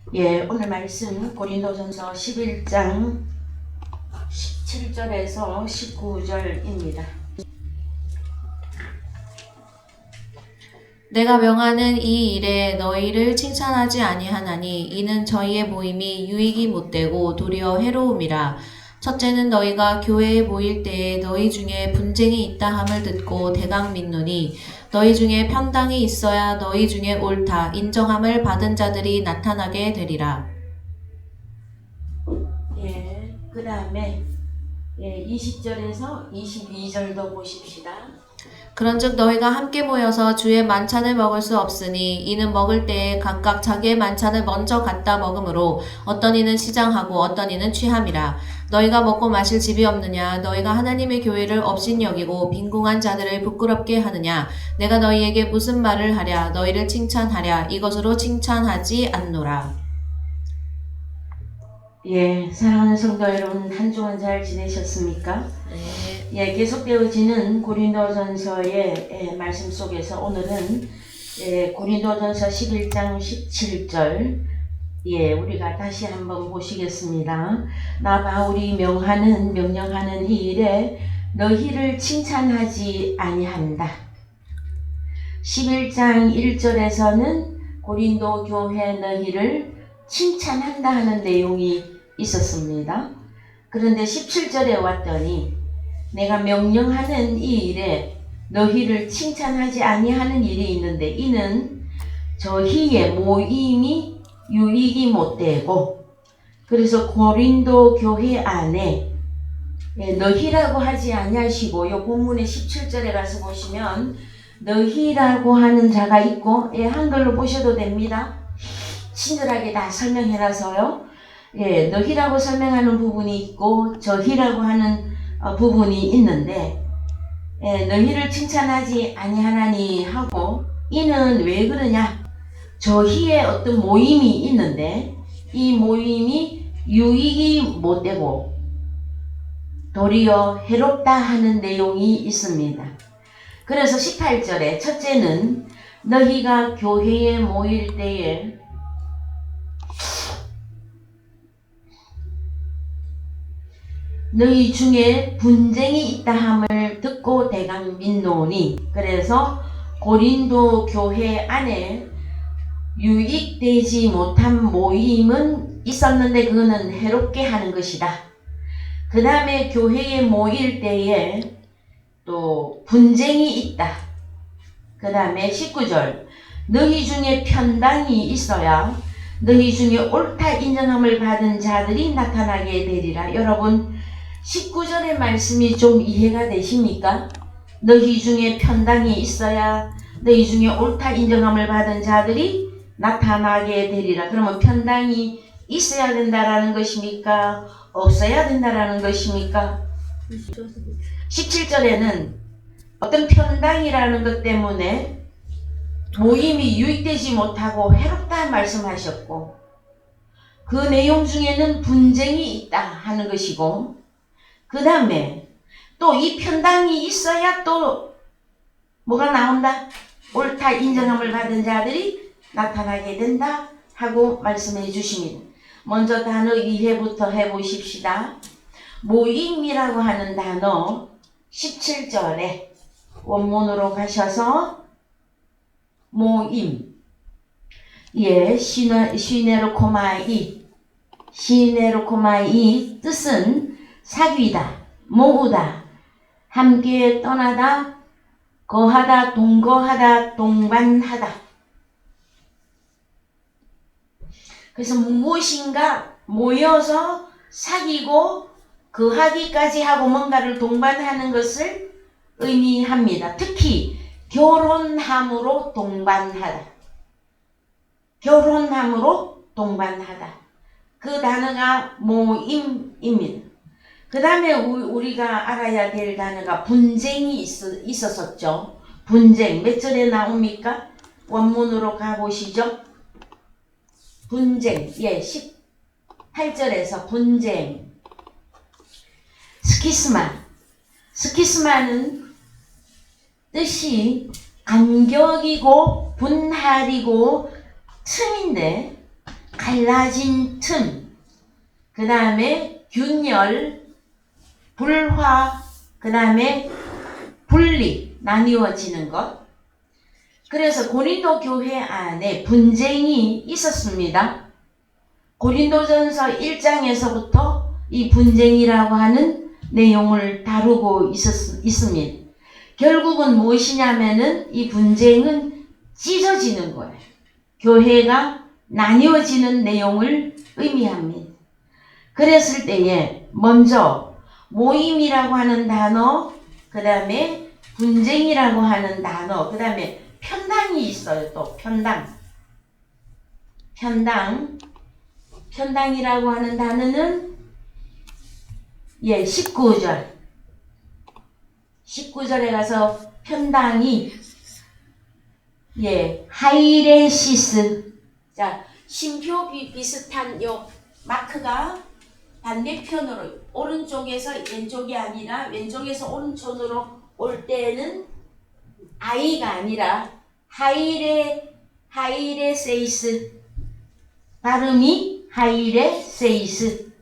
오늘 말씀 고린도전서 11장 17절에서 19절입니다. 내가 명하는 이 일에 너희를 칭찬하지 아니하나니 이는 저희의 모임이 유익이 못되고 도리어 해로움이라. 첫째는 너희가 교회에 모일 때에 너희 중에 분쟁이 있다 함을 듣고 대강 믿노니 너희 중에 편당이 있어야 너희 중에 옳다 인정함을 받은 자들이 나타나게 되리라. 그 다음에 20절에서 22절도 보십시다. 그런즉 너희가 함께 모여서 주의 만찬을 먹을 수 없으니 이는 먹을 때에 각각 자기의 만찬을 먼저 갖다 먹으므로 어떤 이는 시장하고 어떤 이는 취함이라. 너희가 먹고 마실 집이 없느냐? 너희가 하나님의 교회를 업신여기고 빈궁한 자들을 부끄럽게 하느냐? 내가 너희에게 무슨 말을 하랴? 너희를 칭찬하랴? 이것으로 칭찬하지 않노라. 사랑하는 성도 여러분, 한 주간 잘 지내셨습니까? 네. 계속되어지는 고린도전서의 말씀 속에서 오늘은 고린도전서 11장 17절 우리가 다시 한번 보시겠습니다. 나 바울이 명령하는 이 일에 너희를 칭찬하지 아니한다. 11장 1절에서는 고린도 교회 너희를 칭찬한다 하는 내용이 있었습니다. 그런데 17절에 왔더니 내가 명령하는 이 일에 너희를 칭찬하지 아니하는 일이 있는데 이는 저희의 모임이 유익이 못되고, 그래서 고린도 교회 안에 너희라고 하지 아니하시고, 요 본문의 17절에 가서 보시면 너희라고 하는 자가 있고, 한글로 보셔도 됩니다. 친절하게 다 설명해놔서요. 너희라고 설명하는 부분이 있고 저희라고 하는 부분이 있는데, 너희를 칭찬하지 아니하나니 하고, 이는 왜 그러냐? 저희의 어떤 모임이 있는데 이 모임이 유익이 못되고 도리어 해롭다 하는 내용이 있습니다. 그래서 18절에 첫째는 너희가 교회에 모일 때에 너희 중에 분쟁이 있다 함을 듣고 대강 믿노니, 그래서 고린도 교회 안에 유익되지 못한 모임은 있었는데 그거는 해롭게 하는 것이다. 그 다음에 교회에 모일 때에 또 분쟁이 있다. 그 다음에 19절 너희 중에 편당이 있어야 너희 중에 옳다 인정함을 받은 자들이 나타나게 되리라. 여러분 19절의 말씀이 좀 이해가 되십니까? 너희 중에 편당이 있어야 너희 중에 옳다 인정함을 받은 자들이 나타나게 되리라. 그러면 편당이 있어야 된다라는 것입니까? 없어야 된다라는 것입니까? 17절에는 어떤 편당이라는 것 때문에 모임이 유익되지 못하고 해롭다 말씀하셨고, 그 내용 중에는 분쟁이 있다 하는 것이고, 그 다음에 또 이 편당이 있어야 또 뭐가 나온다? 옳다 인정함을 받은 자들이 나타나게 된다 하고 말씀해 주십니다. 먼저 단어 이해부터 해보십시다. 모임이라고 하는 단어 17절에 원문으로 가셔서 모임, 시네로코마이 뜻은 사귀다, 모으다, 함께 떠나다, 거하다, 동거하다, 동반하다. 그래서 무엇인가 모여서 사귀고 거하기까지 하고 뭔가를 동반하는 것을 의미합니다. 특히 결혼함으로 동반하다. 결혼함으로 동반하다. 그 단어가 모임입니다. 그 다음에 우리가 알아야 될 단어가 분쟁이 있었었죠. 분쟁 몇 절에 나옵니까? 원문으로 가보시죠. 분쟁, 18절에서 분쟁. 스키스마는 뜻이 간격이고 분할이고 틈인데 갈라진 틈, 그 다음에 균열, 불화, 그 다음에 분리, 나뉘어지는 것. 그래서 고린도 교회 안에 분쟁이 있었습니다. 고린도전서 1장에서부터 이 분쟁이라고 하는 내용을 다루고 있습니다. 결국은 무엇이냐면은 이 분쟁은 찢어지는 거예요. 교회가 나뉘어지는 내용을 의미합니다. 그랬을 때에 먼저 모임이라고 하는 단어, 그 다음에 분쟁이라고 하는 단어, 그 다음에 편당이 있어요. 또 편당이라고 하는 단어는 19절에 가서 편당이 하이레시스. 자, 심표 비슷한 요 마크가 반대편으로 오른쪽에서 왼쪽이 아니라 왼쪽에서 오른쪽으로 올 때는 I가 아니라 하이레세이스, 발음이 하이레세이스.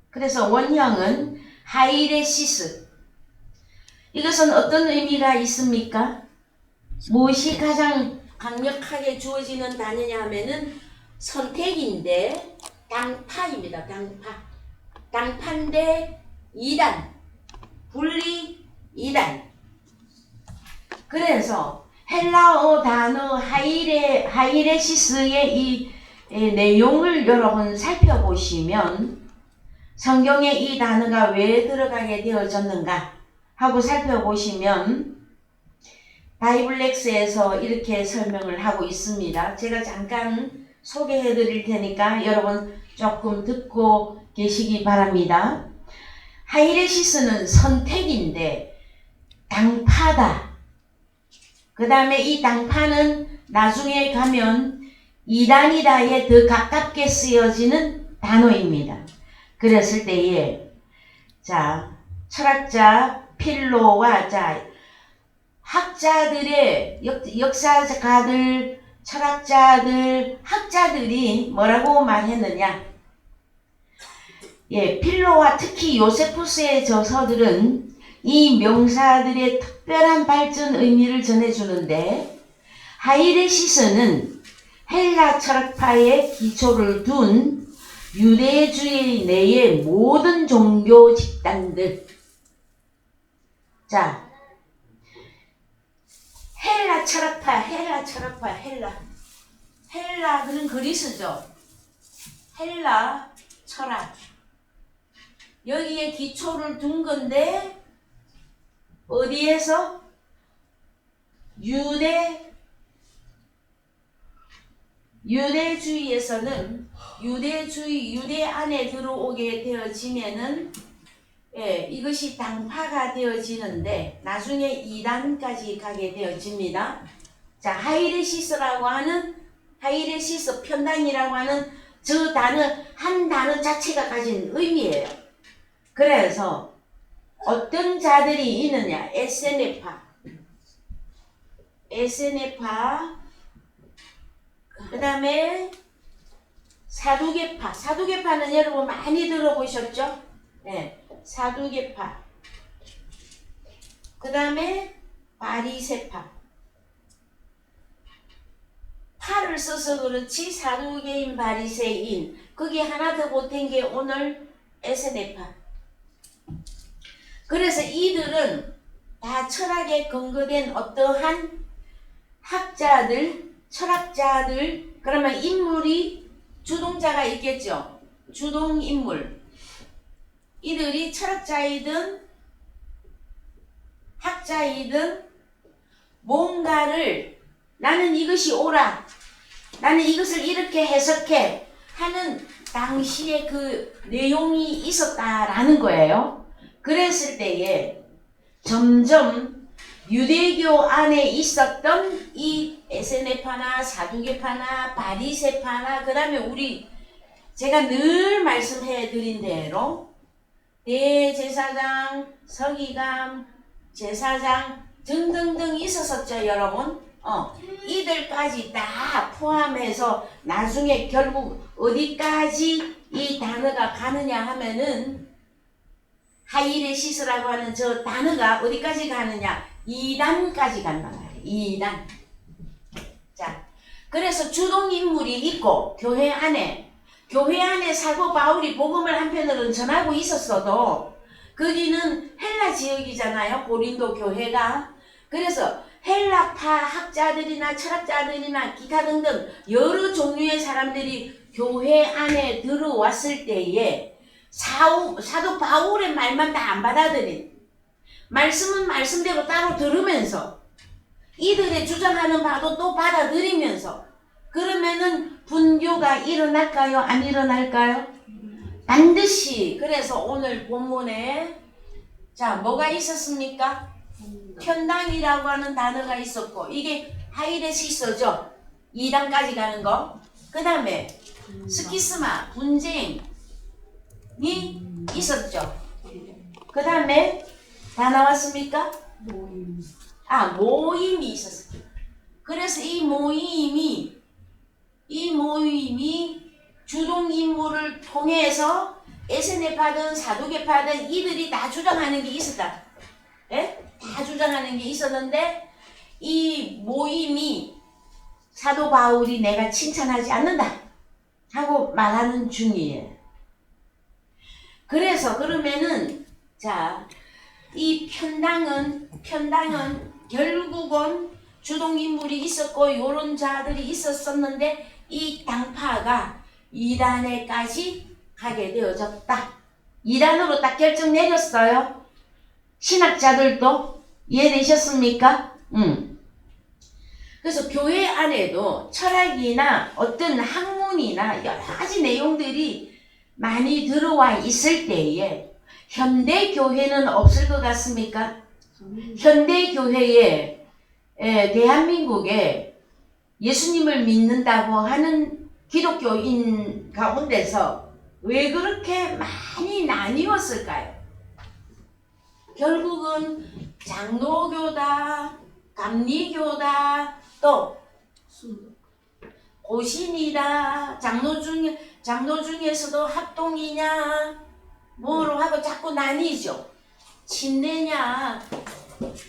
그래서 원형은 하이레시스. 이것은 어떤 의미가 있습니까? 무엇이 가장 강력하게 주어지는 단어냐 하면은 선택인데 당파입니다. 당파인데 2단, 분리 2단. 그래서 헬라어 단어 하이레시스의 이 내용을 여러분 살펴보시면 성경에 이 단어가 왜 들어가게 되어졌는가 하고 살펴보시면 바이블렉스에서 이렇게 설명을 하고 있습니다. 제가 잠깐 소개해 드릴 테니까 여러분 조금 듣고 계시기 바랍니다. 하이레시스는 선택인데 당파다. 그 다음에 이 당파는 나중에 가면 이단이다에 더 가깝게 쓰여지는 단어입니다. 그랬을 때에 자, 철학자 필로와 학자들의 역사가들, 철학자들, 학자들이 뭐라고 말했느냐? 필로와 특히 요세푸스의 저서들은 이 명사들의 특별한 발전 의미를 전해주는데, 하이레시스는 헬라 철학파의 기초를 둔 유대주의 내의 모든 종교 집단들. 자, 헬라 철학파. 헬라들은 그리스죠. 헬라 철학. 여기에 기초를 둔 건데, 어디에서? 유대주의에서는 유대 안에 들어오게 되어지면은 이것이 당파가 되어지는데 나중에 이단까지 가게 되어집니다. 자, 하이레시스 편당이라고 하는 저 단어 한 단어 자체가 가진 의미예요. 그래서 어떤 자들이 있느냐? 에세네파, 그 다음에 사두개파는 여러분 많이 들어보셨죠? 네, 사두개파. 그 다음에 바리새파. 파를 써서 그렇지 사두개인 바리새인. 거기 하나 더 보탠 게 오늘 에세네파. 그래서 이들은 다 철학에 근거된 어떠한 학자들, 철학자들, 그러면 인물이 주동자가 있겠죠. 주동인물. 이들이 철학자이든 학자이든 뭔가를 나는 이것이 옳아, 나는 이것을 이렇게 해석해 하는 당시에 그 내용이 있었다라는 거예요. 그랬을 때에 점점 유대교 안에 있었던 이 에세네파나 사두개파나 바리새파나 그 다음에 제가 늘 말씀해 드린 대로 대제사장, 서기관, 제사장 등등등 있었었죠, 여러분. 이들까지 다 포함해서 나중에 결국 어디까지 이 단어가 가느냐 하면은 하이레시스라고 하는 저 단어가 어디까지 가느냐 2단까지 간단 말이에요. 2단. 자, 그래서 주동인물이 있고 교회 안에 사도 바울이 복음을 한편으로는 전하고 있었어도 거기는 헬라 지역이잖아요. 고린도 교회가. 그래서 헬라파 학자들이나 철학자들이나 기타 등등 여러 종류의 사람들이 교회 안에 들어왔을 때에 사도 바울의 말만 다 안 받아들인, 말씀은 말씀대로 따로 들으면서 이들의 주장하는 바도 또 받아들이면서, 그러면은 분교가 일어날까요? 안 일어날까요? 반드시. 그래서 오늘 본문에 자 뭐가 있었습니까? 편당이라고 하는 단어가 있었고, 이게 하이레시스죠. 2단까지 가는 거. 그 다음에 스키스마, 분쟁이 있었죠. 그 다음에 다 나왔습니까? 모임이 있었어요. 그래서 이 모임이 주동인물을 통해서 에세네파든 사두개파든 이들이 다 주장하는 게 있었다. 예? 다 주장하는 게 있었는데 이 모임이 사도 바울이 내가 칭찬하지 않는다 하고 말하는 중이에요. 그래서 그러면은 자, 이 편당은 결국은 주동인물이 있었고 요런 자들이 있었었는데 이 당파가 2단에까지 가게 되어졌다. 2단으로 딱 결정 내렸어요. 신학자들도 이해되셨습니까? 그래서 교회 안에도 철학이나 어떤 학문이나 여러 가지 내용들이 많이 들어와 있을 때에 현대 교회는 없을 것 같습니까? 현대 교회에 대한민국에 예수님을 믿는다고 하는 기독교인 가운데서 왜 그렇게 많이 나뉘었을까요? 결국은 장로교다, 감리교다, 또 고신이다, 장로 중에서도 합동이냐, 뭐로 하고 자꾸 나뉘죠. 침례냐,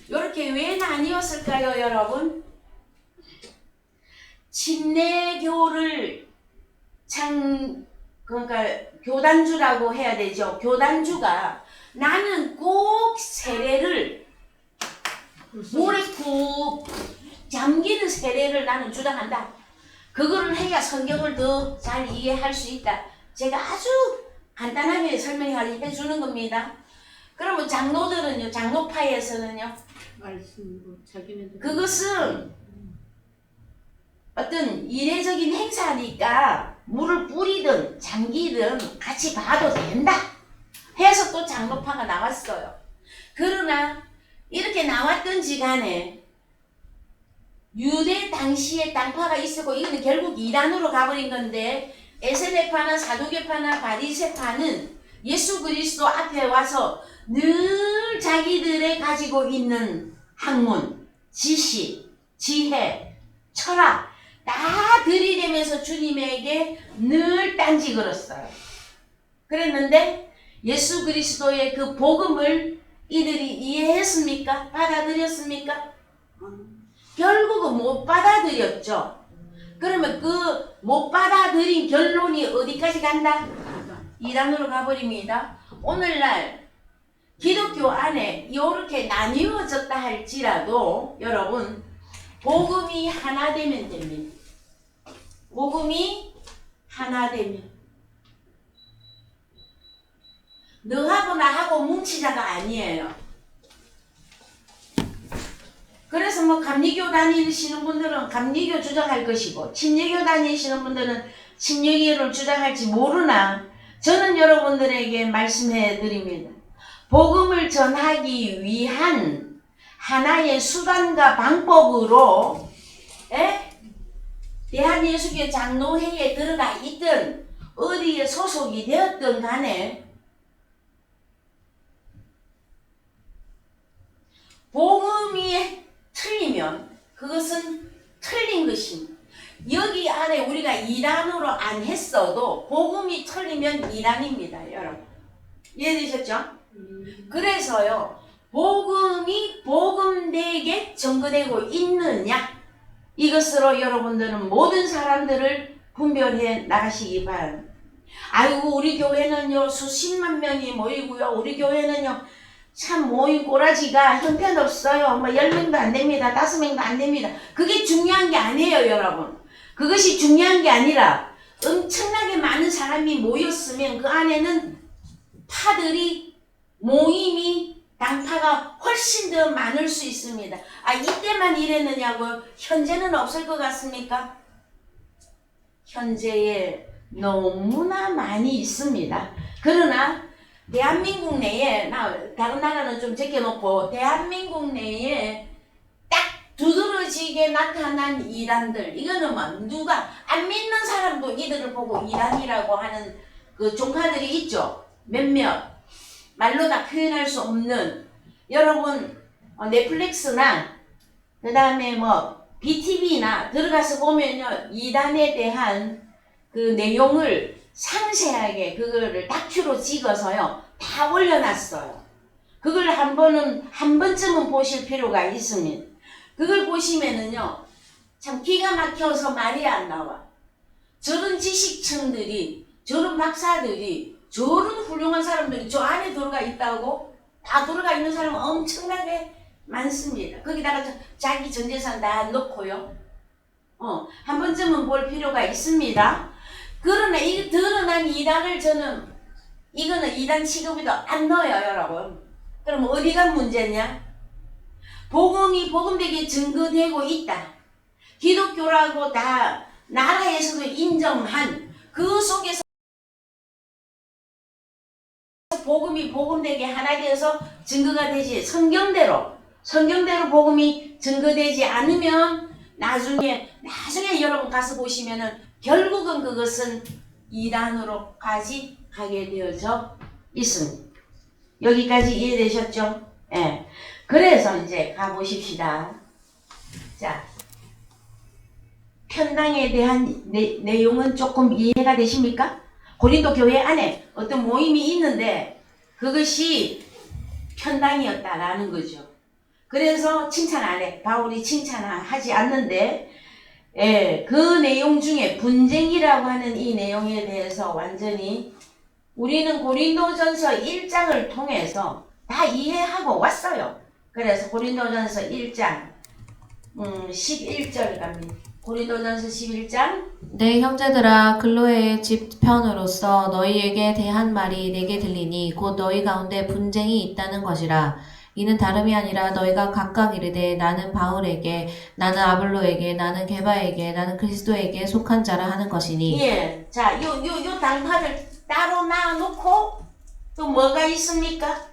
이렇게 왜 나뉘었을까요, 여러분? 침례교를 그러니까 교단주라고 해야 되죠. 교단주가 나는 꼭 세례를 물에 푹 잠기는 세례를 나는 주장한다. 그거를 해야 성경을 더 잘 이해할 수 있다. 제가 아주 간단하게 설명해 주는 겁니다. 그러면 장로들은요, 장로파에서는요, 그것은 어떤 이례적인 행사니까 물을 뿌리든 잠기든 같이 봐도 된다 해서 또 장로파가 나왔어요. 그러나 이렇게 나왔던지 간에 유대 당시에 당파가 있었고 이거는 결국 이단으로 가버린 건데, 에세네파나 사두개파나 바리새파는 예수 그리스도 앞에 와서 늘 자기들의 가지고 있는 학문, 지식, 지혜, 철학 다 들이대면서 주님에게 늘 딴지 걸었어요. 그랬는데 예수 그리스도의 그 복음을 이들이 이해했습니까? 받아들였습니까? 결국은 못 받아들였죠. 그러면 그 못 받아들인 결론이 어디까지 간다? 이단으로 가버립니다. 오늘날 기독교 안에 이렇게 나뉘어졌다 할지라도 여러분, 복음이 하나 되면 됩니다. 복음이 하나 되면. 너하고 나하고 뭉치자가 아니에요. 그래서 뭐 감리교 다니시는 분들은 감리교 주장할 것이고 침례교 다니시는 분들은 침례교를 주장할지 모르나 저는 여러분들에게 말씀해 드립니다. 복음을 전하기 위한 하나의 수단과 방법으로 대한예수교 장로회에 들어가 있든 어디에 소속이 되었든 간에 복음이 틀리면 그것은 틀린 것입니다. 여기 안에 우리가 이단으로 안 했어도 복음이 틀리면 이단입니다, 여러분. 이해되셨죠? 그래서요, 복음이 복음되게 증거되고 있느냐, 이것으로 여러분들은 모든 사람들을 분별해 나가시기 바랍니다. 아이고, 우리 교회는요 수십만 명이 모이고요, 우리 교회는요 참 모인 꼬라지가 형편없어요, 뭐 10명도 안 됩니다, 5명도 안 됩니다. 그게 중요한 게 아니에요, 여러분. 그것이 중요한 게 아니라 엄청나게 많은 사람이 모였으면 그 안에는 파들이, 모임이, 당파가 훨씬 더 많을 수 있습니다. 아, 이때만 이랬느냐고요? 현재는 없을 것 같습니까? 현재에 너무나 많이 있습니다. 그러나 대한민국 내에, 다른 나라는 좀 제껴놓고 대한민국 내에 딱 두드러지게 나타난 이단들, 이거는 뭐 누가 안 믿는 사람도 이들을 보고 이단이라고 하는 그 종파들이 있죠. 몇몇 말로 다 표현할 수 없는, 여러분 넷플릭스나 그 다음에 뭐 BTV나 들어가서 보면요, 이단에 대한 그 내용을 상세하게 그거를 다큐로 찍어서요 다 올려놨어요. 그걸 한 번쯤은 보실 필요가 있습니다. 그걸 보시면은요 참 기가 막혀서 말이 안 나와. 저런 지식층들이, 저런 박사들이, 저런 훌륭한 사람들이 저 안에 들어가 있다고? 다 들어가 있는 사람은 엄청나게 많습니다. 거기다가 자기 전 재산 다 넣고요. 한 번쯤은 볼 필요가 있습니다. 그러나 이 드러난 이단을 저는, 이거는 이단 취급에도 안 넣어요, 여러분. 그럼 어디가 문제냐? 복음이 복음되게 증거되고 있다. 기독교라고 다 나라에서도 인정한 그 속에서 복음이 복음되게 하나 되어서 증거가 되지, 성경대로 복음이 증거되지 않으면 나중에 여러분 가서 보시면은 결국은 그것은 이단으로까지 가게 되어져 있습니다. 여기까지 이해되셨죠? 예. 그래서 이제 가보십시다. 자, 편당에 대한 내용은 조금 이해가 되십니까? 고린도 교회 안에 어떤 모임이 있는데 그것이 편당이었다라는 거죠. 그래서 칭찬 안 해. 바울이 칭찬하지 않는데, 그 내용 중에 분쟁이라고 하는 이 내용에 대해서 완전히 우리는 고린도전서 1장을 통해서 다 이해하고 왔어요. 그래서 고린도전서 1장 11절 갑니다. 고린도전서 11장. 내 형제들아, 클로에의 집편으로서 너희에게 대한 말이 내게 들리니 곧 너희 가운데 분쟁이 있다는 것이라. 이는 다름이 아니라 너희가 각각 이르되 나는 바울에게, 나는 아볼로에게, 나는 게바에게, 나는 그리스도에게 속한 자라 하는 것이니. 예. 자, 요 당파를 따로 놔놓고 또 뭐가 있습니까?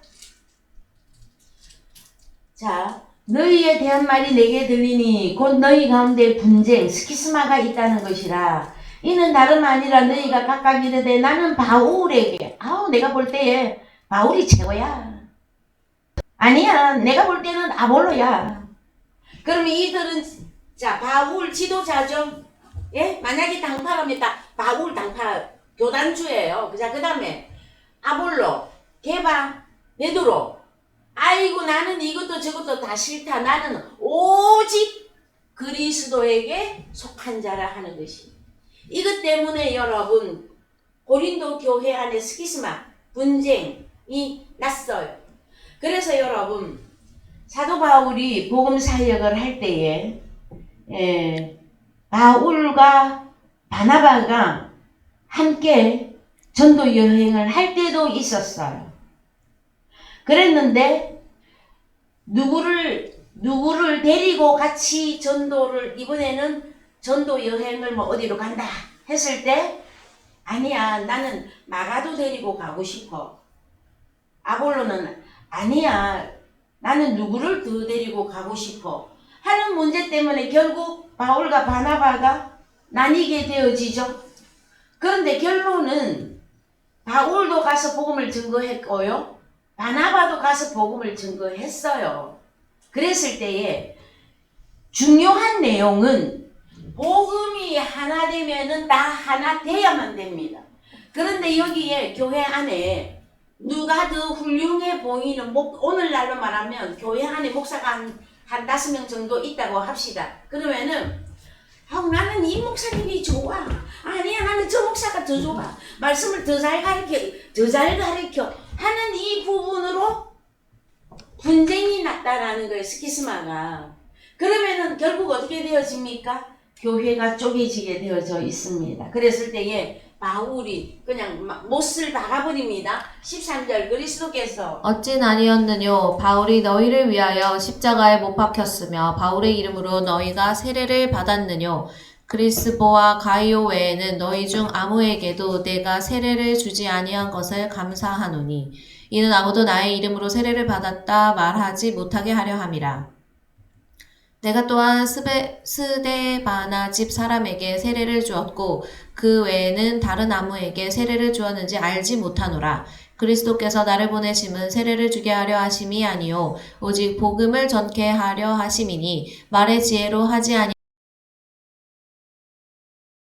자, 너희에 대한 말이 내게 들리니 곧 너희 가운데 분쟁, 스키스마가 있다는 것이라. 이는 다름 아니라 너희가 각각 이르되 나는 바울에게, 내가 볼 때에 바울이 최고야. 아니야, 내가 볼 때는 아볼로야. 그러면 이들은, 자, 바울 지도자죠. 예? 만약에 당파라면 다 바울 당파 교단주예요. 자, 그 다음에 아볼로, 게바, 베드로. 아이고, 나는 이것도 저것도 다 싫다. 나는 오직 그리스도에게 속한 자라 하는 것이. 이것 때문에 여러분, 고린도 교회 안에 스키스마, 분쟁이 났어요. 그래서 여러분, 사도 바울이 복음 사역을 할 때에 바울과 바나바가 함께 전도 여행을 할 때도 있었어요. 그랬는데 누구를 데리고 같이 전도를, 이번에는 전도 여행을 뭐 어디로 간다 했을 때, 아니야, 나는 마가도 데리고 가고 싶어. 아볼로는 아니야, 나는 누구를 더 데리고 가고 싶어 하는 문제 때문에 결국 바울과 바나바가 나뉘게 되어지죠. 그런데 결론은 바울도 가서 복음을 증거했고요, 바나바도 가서 복음을 증거했어요. 그랬을 때에 중요한 내용은 복음이 하나 되면은 다 하나 돼야만 됩니다. 그런데 여기에 교회 안에 누가 더 훌륭해 보이는 오늘날로 말하면 교회 안에 목사가 한 5명 정도 있다고 합시다. 그러면은 나는 이 목사님이 좋아. 아니야, 나는 저 목사가 더 좋아. 말씀을 더 잘 가르쳐 하는 이 부분으로 분쟁이 났다라는 거예요. 스키스마가. 그러면은 결국 어떻게 되어집니까? 교회가 쪼개지게 되어져 있습니다. 그랬을 때에 바울이 그냥 못을 박아버립니다. 13절 그리스도께서 어찌 아니었느뇨 바울이 너희를 위하여 십자가에 못 박혔으며 바울의 이름으로 너희가 세례를 받았느뇨 그리스보와 가이오 외에는 너희 중 아무에게도 내가 세례를 주지 아니한 것을 감사하노니 이는 아무도 나의 이름으로 세례를 받았다 말하지 못하게 하려 함이라. 내가 또한 스데바나 집 사람에게 세례를 주었고 그 외에는 다른 아무에게 세례를 주었는지 알지 못하노라. 그리스도께서 나를 보내심은 세례를 주게 하려 하심이 아니요 오직 복음을 전케 하려 하심이니 말의 지혜로 하지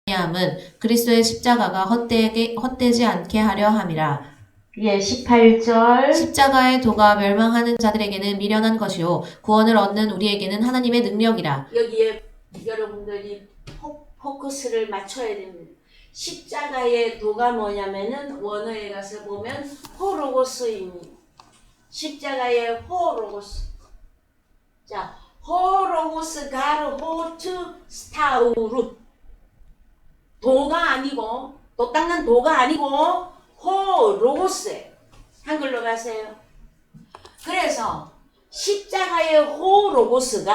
아니함은 그리스도의 십자가가 헛되지 않게 하려 함이라. 예, 18절 십자가의 도가 멸망하는 자들에게는 미련한 것이요 구원을 얻는 우리에게는 하나님의 능력이라. 여기에 여러분들이 포커스를 맞춰야 됩니다. 십자가의 도가 뭐냐면은 원어에 가서 보면 호로고스입니다. 십자가의 호로고스. 자, 호로고스 가르 호트 스타우루. 도가 아니고 도 닦는 도가 아니고 호로고스에 한글로 가세요. 그래서 십자가의 호로고스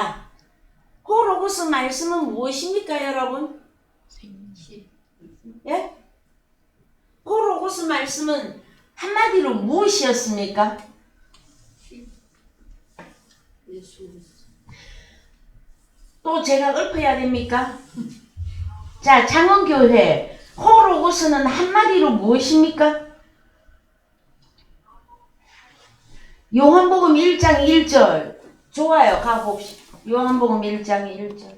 말씀은 무엇입니까, 여러분? 예? 호로고스 말씀은 한마디로 무엇이었습니까? 또 제가 읊어야 됩니까? 자, 창원교회 호로고스는 한마디로 무엇입니까? 요한복음 1장 1절. 좋아요. 가봅시다. 요한복음 1장 1절.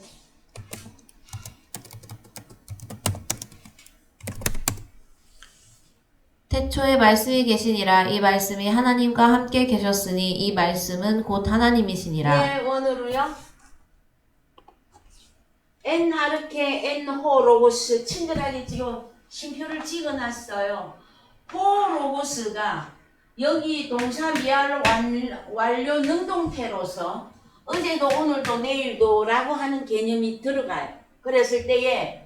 태초에 말씀이 계시니라. 이 말씀이 하나님과 함께 계셨으니 이 말씀은 곧 하나님이시니라. 네, 원어로요. 엔 아르케 엔 호로고스. 친절하게 지금 심표를 찍어놨어요. 호로고스가 여기 동사 미알 완료 능동태로서 어제도 오늘도 내일도 라고 하는 개념이 들어가요. 그랬을 때에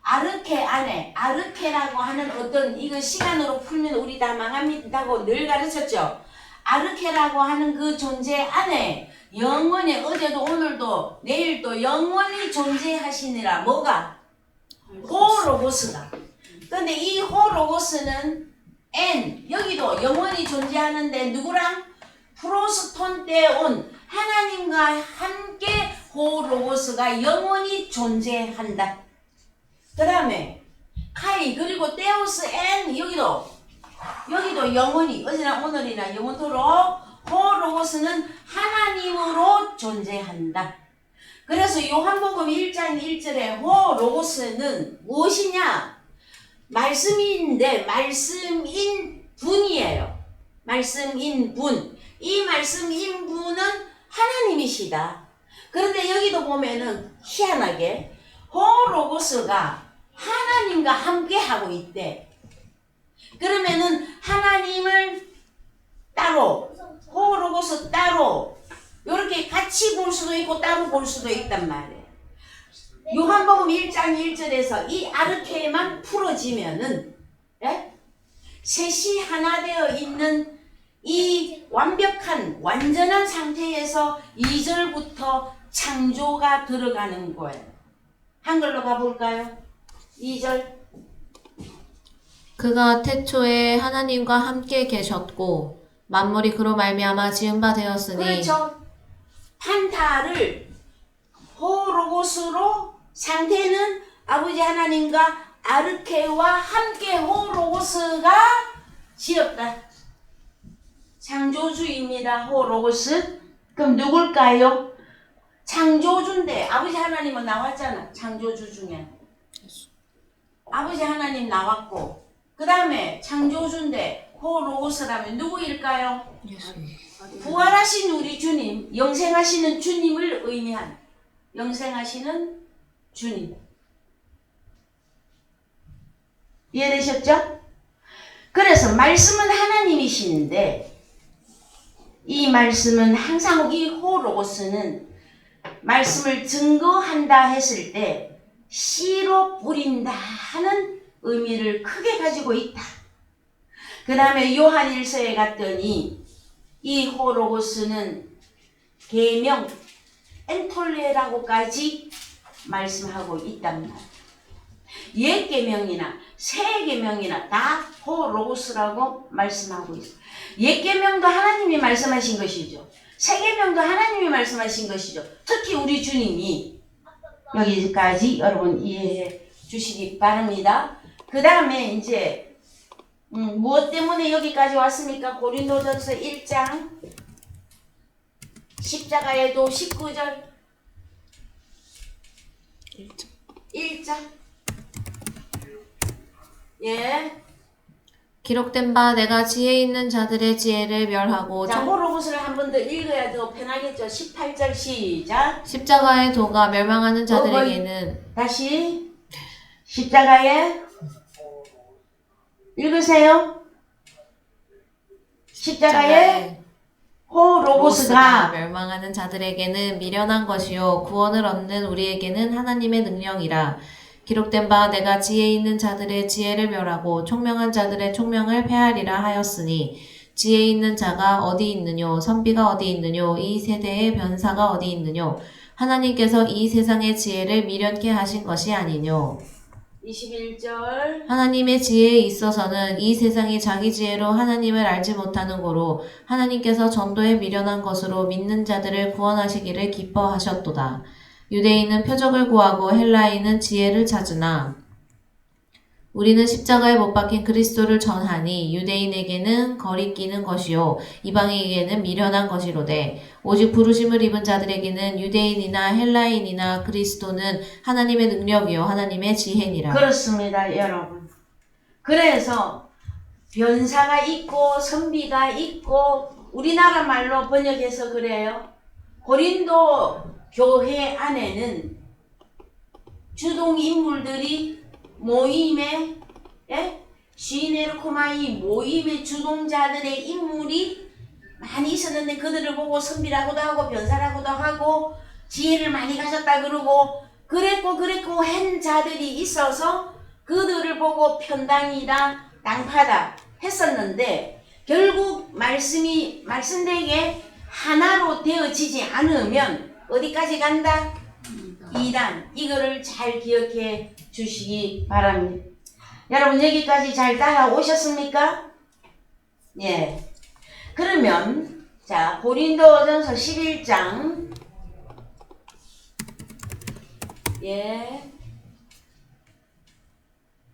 아르케 안에 아르케라고 하는 어떤 이거 시간으로 풀면 우리 다 망합니다고 늘 가르쳤죠. 아르케라고 하는 그 존재 안에 영원히 어제도 오늘도 내일도 영원히 존재하시니라. 뭐가? 호로고스가. 근데 이 호로고스는 N 여기도 영원히 존재하는데 누구랑? 프로스톤 때 온 하나님과 함께 호로고스가 영원히 존재한다. 그 다음에 카이 그리고 테오스 N 여기도 영원히 어제나 오늘이나 영원토록 호로고스는 하나님으로 존재한다. 그래서 요한복음 1장 1절에 호로고스는 무엇이냐? 말씀인데 말씀인 분이에요. 말씀인 분. 이 말씀인 분은 하나님이시다. 그런데 여기도 보면은 희한하게 호로고스가 하나님과 함께 하고 있대. 그러면은 하나님을 따로 호로고스 따로 이렇게 같이 볼 수도 있고 따로 볼 수도 있단 말이에요. 요한복음 1장 1절에서 이 아르케만 풀어지면은 셋이 하나 되어 있는 이 완벽한 완전한 상태에서 2절부터 창조가 들어가는 거예요. 한글로 가볼까요? 2절. 그가 태초에 하나님과 함께 계셨고 만물이 그로 말미암아 지은 바 되었으니. 그렇죠. 판타를 호로고스로 상태는 아버지 하나님과 아르케와 함께 호로고스가 지었다. 창조주입니다. 호로고스. 그럼 누굴까요? 창조주인데 아버지 하나님은 나왔잖아. 창조주 중에 아버지 하나님 나왔고, 그 다음에 창조주인데 호로고스라면 누구일까요? 부활하신 우리 주님, 영생하시는 주님을 의미한, 영생하시는 주님. 이해되셨죠? 그래서 말씀은 하나님이시는데 이 말씀은 항상 이 호로고스는 말씀을 증거한다 했을 때 씨로 뿌린다 하는 의미를 크게 가지고 있다. 그 다음에 요한 1서에 갔더니 이 호로고스는 계명 엔톨레라고까지 말씀하고 있단 말이에요. 옛 계명이나 새 계명이나 다 호로고스라고 말씀하고 있어요. 옛 계명도 하나님이 말씀하신 것이죠. 새 계명도 하나님이 말씀하신 것이죠. 특히 우리 주님이 여기까지 여러분 이해해 주시기 바랍니다. 그 다음에 이제 무엇 때문에 여기까지 왔습니까? 고린도전서 1장 십자가에도 19절 1장 예. 기록된 바 내가 지혜 있는 자들의 지혜를 멸하고 자, 호로고스를 한 번 더 읽어야 더 편하겠죠. 18절 시작. 십자가의 도가 멸망하는 자들에게는 다시 십자가에 읽으세요. 십자가에 호로고스가 멸망하는 자들에게는 미련한 것이요 구원을 얻는 우리에게는 하나님의 능력이라. 기록된 바 내가 지혜 있는 자들의 지혜를 멸하고 총명한 자들의 총명을 폐하리라 하였으니 지혜 있는 자가 어디 있느뇨 선비가 어디 있느뇨 이 세대의 변사가 어디 있느뇨 하나님께서 이 세상의 지혜를 미련케 하신 것이 아니뇨. 21절 하나님의 지혜에 있어서는 이 세상이 자기 지혜로 하나님을 알지 못하는 고로 하나님께서 전도에 미련한 것으로 믿는 자들을 구원하시기를 기뻐하셨도다. 유대인은 표적을 구하고 헬라인은 지혜를 찾으나 우리는 십자가에 못 박힌 그리스도를 전하니 유대인에게는 거리끼는 것이요 이방인에게는 미련한 것이로되 오직 부르심을 입은 자들에게는 유대인이나 헬라인이나 그리스도는 하나님의 능력이요 하나님의 지혜니라. 그렇습니다, 여러분. 그래서 변사가 있고 선비가 있고 우리나라 말로 번역해서 그래요. 고린도 교회 안에는 주동 인물들이 모임에 시네르코마이 모임의 주동자들의 인물이 많이 있었는데 그들을 보고 선비라고도 하고 변사라고도 하고 지혜를 많이 가졌다 그러고 그랬고 한 자들이 있어서 그들을 보고 편당이다 땅파다 했었는데 결국 말씀되게 하나로 되어지지 않으면 어디까지 간다? 이단. 이거를 잘 기억해 주시기 바랍니다. 여러분 여기까지 잘 따라오셨습니까? 예. 그러면 자 고린도전서 11장 예.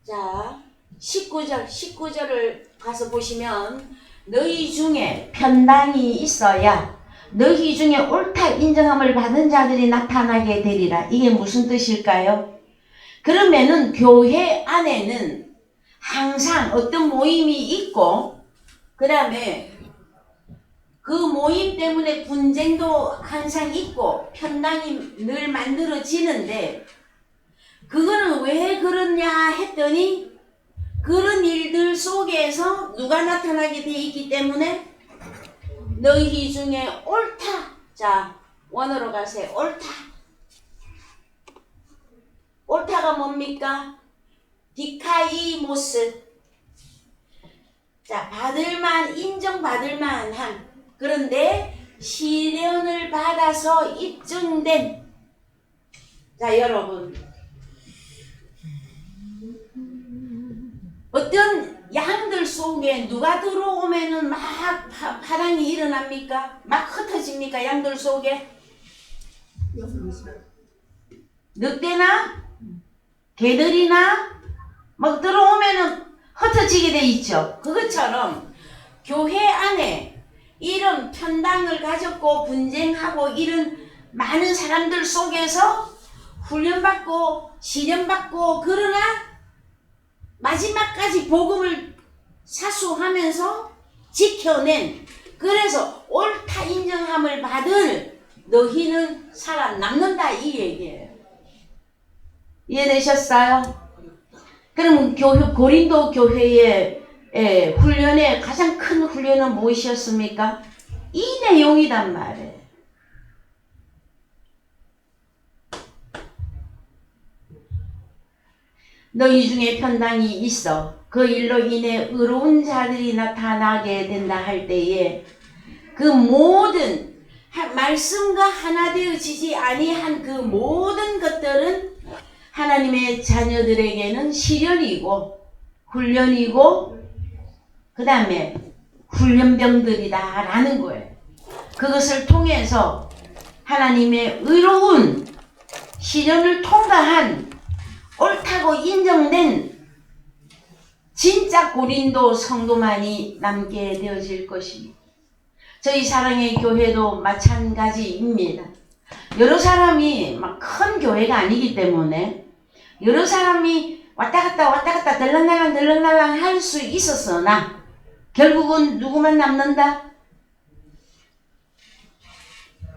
자 19절을 가서 보시면 너희 중에 편당이 있어야 너희 중에 옳다 인정함을 받은 자들이 나타나게 되리라. 이게 무슨 뜻일까요? 그러면은 교회 안에는 항상 어떤 모임이 있고 그 다음에 그 모임 때문에 분쟁도 항상 있고 편당이 늘 만들어지는데 그거는 왜 그러냐 했더니 그런 일들 속에서 누가 나타나게 돼 있기 때문에 너희 중에 옳다. 자, 원어로 가세요. 옳다. 옳다가 뭡니까? 디카이모스. 자, 인정받을 만한. 그런데 시련을 받아서 입증된. 자, 여러분. 어떤 양들 속에 누가 들어오면은 막 파랑이 일어납니까? 막 흩어집니까? 양들 속에? 늑대나 개들이나 막 들어오면은 흩어지게 돼 있죠. 그것처럼 교회 안에 이런 편당을 가졌고 분쟁하고 이런 많은 사람들 속에서 훈련받고 시련받고 그러나 마지막까지 복음을 사수하면서 지켜낸, 그래서 옳다 인정함을 받을 너희는 살아남는다 이 얘기예요. 이해되셨어요? 그럼 고린도 교회의 훈련의 가장 큰 훈련은 무엇이었습니까? 이 내용이란 말이에요. 너희 중에 편당이 있어 그 일로 인해 의로운 자들이 나타나게 된다 할 때에 그 모든 말씀과 하나 되어지지 아니한 그 모든 것들은 하나님의 자녀들에게는 시련이고 훈련이고 그 다음에 훈련병들이다 라는 거예요. 그것을 통해서 하나님의 의로운 시련을 통과한 옳다고 인정된 진짜 고린도 성도만이 남게 되어질 것입니다. 저희 사랑의 교회도 마찬가지입니다. 여러 사람이 막 큰 교회가 아니기 때문에 여러 사람이 왔다 갔다 들락날락 할 수 있었으나 결국은 누구만 남는다?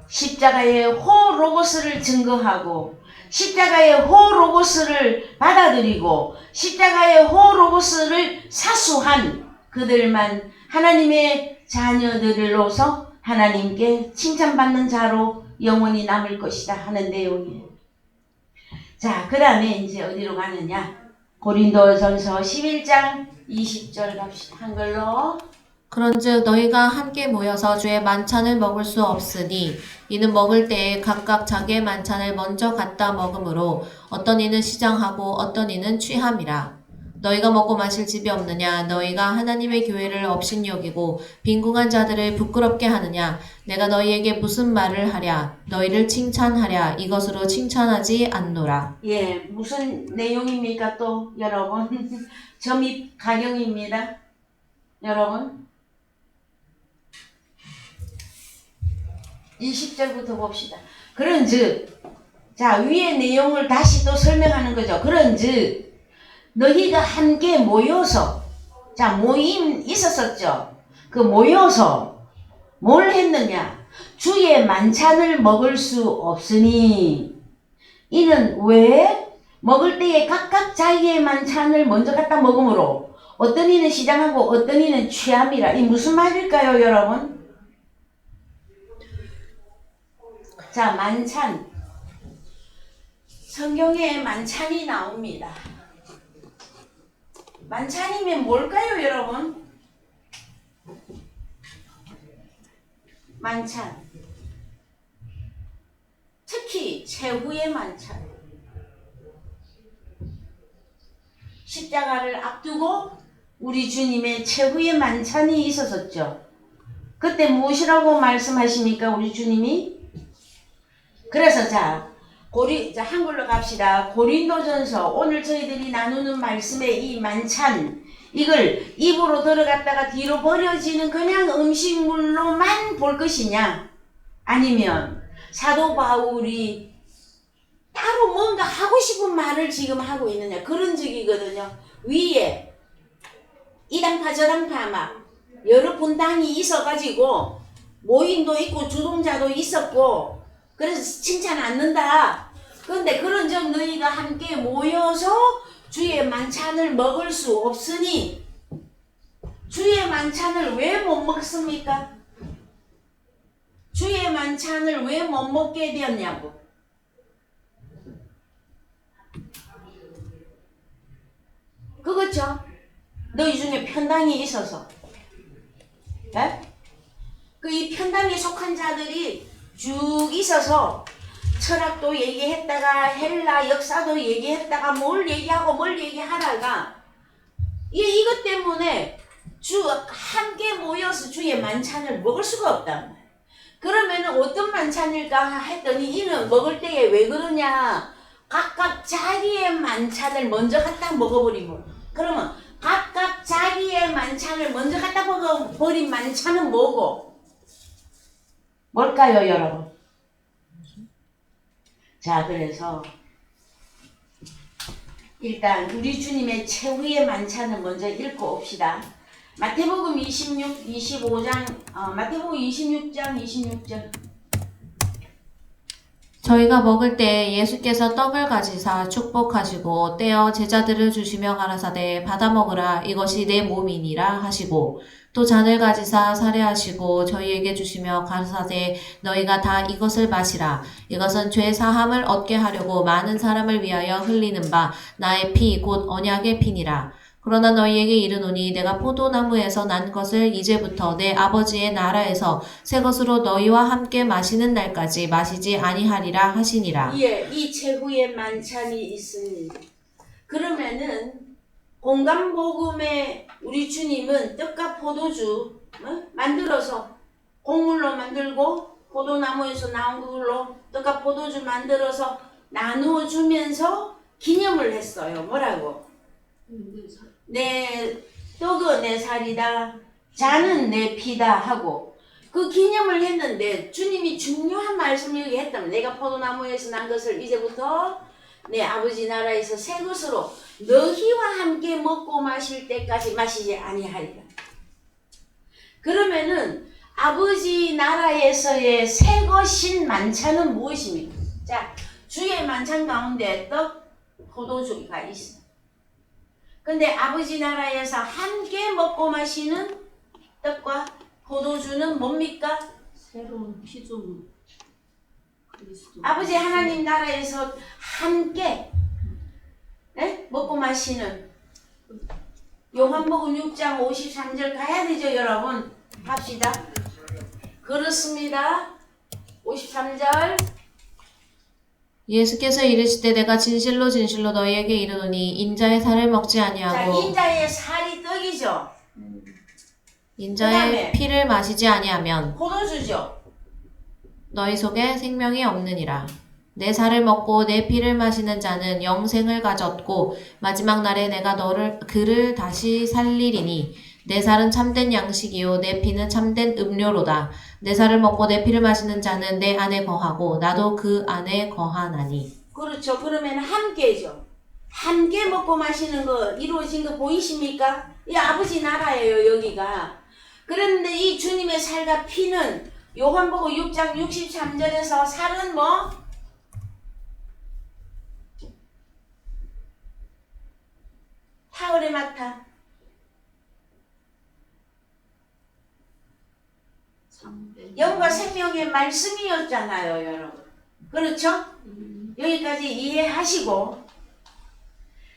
십자가의 호로고스를 증거하고 십자가의 호로고스를 받아들이고 십자가의 호로고스를 사수한 그들만 하나님의 자녀들로서 하나님께 칭찬받는 자로 영원히 남을 것이다 하는 내용이에요. 자, 그 다음에 이제 어디로 가느냐? 고린도전서 11장 20절 갑시다. 한글로. 그런즉 너희가 함께 모여서 주의 만찬을 먹을 수 없으니 이는 먹을 때에 각각 자기의 만찬을 먼저 갖다 먹음으로 어떤 이는 시장하고 어떤 이는 취함이라. 너희가 먹고 마실 집이 없느냐? 너희가 하나님의 교회를 업신여기고 빈궁한 자들을 부끄럽게 하느냐? 내가 너희에게 무슨 말을 하랴? 너희를 칭찬하랴? 이것으로 칭찬하지 않노라. 예, 무슨 내용입니까 또 여러분? 점입 가경입니다. 여러분 20절부터 봅시다. 그런즉 자 위의 내용을 다시 또 설명하는 거죠. 그런즉 너희가 함께 모여서 자 모임 있었었죠. 그 모여서 뭘 했느냐? 주의 만찬을 먹을 수 없으니 이는 왜? 먹을 때에 각각 자기의 만찬을 먼저 갖다 먹음으로 어떤 이는 시장하고 어떤 이는 취함이라. 이 무슨 말일까요 여러분? 자 만찬, 성경에 만찬이 나옵니다. 만찬이면 뭘까요 여러분? 만찬, 특히 최후의 만찬, 십자가를 앞두고 우리 주님의 최후의 만찬이 있었었죠. 그때 무엇이라고 말씀하십니까 우리 주님이? 그래서 자 한글로 갑시다. 고린도전서 오늘 저희들이 나누는 말씀의 이 만찬, 이걸 입으로 들어갔다가 뒤로 버려지는 그냥 음식물로만 볼 것이냐, 아니면 사도 바울이 따로 뭔가 하고 싶은 말을 지금 하고 있느냐, 그런 적이거든요. 위에 이당파 저당파 막 여러 분당이 있어가지고 모임도 있고 주동자도 있었고 그래서 칭찬 않는다. 그런데 그런 점 너희가 함께 모여서 주의 만찬을 먹을 수 없으니, 주의 만찬을 왜 못 먹습니까? 주의 만찬을 왜 못 먹게 되었냐고. 그렇죠? 너희 중에 편당이 있어서, 네? 그 이 편당에 속한 자들이 쭉 있어서 철학도 얘기했다가 헬라 역사도 얘기했다가 뭘 얘기하고 뭘 얘기하다가 이것 때문에 함께 모여서 주의 만찬을 먹을 수가 없단 말이에요. 그러면 어떤 만찬일까 했더니 이는 먹을 때에 왜 그러냐, 각각 자기의 만찬을 먼저 갖다 먹어버리고, 그러면 각각 자기의 만찬을 먼저 갖다 먹어버린 만찬은 뭐고? 뭘까요 여러분? 자, 그래서 일단 우리 주님의 최후의 만찬을 먼저 읽고 옵시다. 마태복음 25장, 마태복음 26장 26절. 저희가 먹을 때 예수께서 떡을 가지사 축복하시고 떼어 제자들을 주시며 가라사대 받아 먹으라 이것이 내 몸이니라 하시고 또 잔을 가지사 사례하시고 저희에게 주시며 가라사대 너희가 다 이것을 마시라 이것은 죄 사함을 얻게 하려고 많은 사람을 위하여 흘리는 바 나의 피 곧 언약의 피니라. 그러나 너희에게 이르노니 내가 포도나무에서 난 것을 이제부터 내 아버지의 나라에서 새 것으로 너희와 함께 마시는 날까지 마시지 아니하리라 하시니라. 예, 이 최후의 만찬이 있습니다. 그러면은 공감복음에 우리 주님은 떡과 포도주 만들어서 곡물로 만들고 포도나무에서 나온 그걸로 떡과 포도주 만들어서 나누어 주면서 기념을 했어요. 뭐라고? 내 떡은 내 살이다, 잔은 내 피다 하고 그 기념을 했는데 주님이 중요한 말씀을 여기 했다면 내가 포도나무에서 난 것을 이제부터 내 아버지 나라에서 새 것으로 너희와 함께 먹고 마실 때까지 마시지 아니하리라. 그러면은 아버지 나라에서의 새 것인 만찬은 무엇입니까? 자, 주의 만찬 가운데 떡, 포도주가 있어. 근데 아버지 나라에서 함께 먹고 마시는 떡과 포도주는 뭡니까? 새로운 피조물 그리스도. 아버지 하나님 나라에서 함께 먹고 마시는 요한복음 6장 53절 가야 되죠, 여러분? 합시다. 그렇습니다. 53절. 예수께서 이르시되 내가 진실로 진실로 너희에게 이르노니 인자의 살을 먹지 자, 아니하고 인자의 살이 떡이죠. 인자의 그다음에 피를 마시지 아니하면 포도주죠. 너희 속에 생명이 없느니라. 내 살을 먹고 내 피를 마시는 자는 영생을 가졌고 마지막 날에 내가 그를 다시 살리리니 내 살은 참된 양식이요 내 피는 참된 음료로다. 내 살을 먹고 내 피를 마시는 자는 내 안에 거하고 나도 그 안에 거하나니. 그렇죠. 그러면 함께죠. 함께 먹고 마시는 거 이루어진 거 보이십니까? 이 아버지 나라예요, 여기가. 그런데 이 주님의 살과 피는 요한복음 6장 63절에서 살은 뭐? 타월의 마타. 영과 생명의 말씀이었잖아요, 여러분. 그렇죠? 여기까지 이해하시고,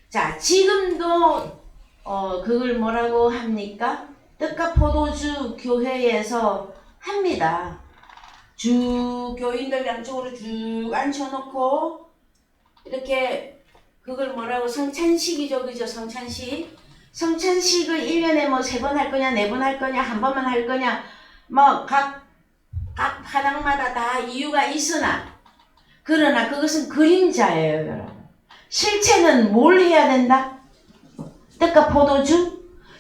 자, 지금도 그걸 뭐라고 합니까? 떡과 포도주 교회에서 합니다. 쭉 교인들 양쪽으로 쭉 앉혀놓고 이렇게 그걸 뭐라고 성찬식이죠, 그죠? 성찬식. 성찬식을 1년에 뭐 3번 할 거냐, 4번 할 거냐, 한 번만 할 거냐, 뭐 각 파당마다 다 이유가 있으나 그러나 그것은 그림자예요, 여러분. 실체는 뭘 해야 된다? 떡과 포도주?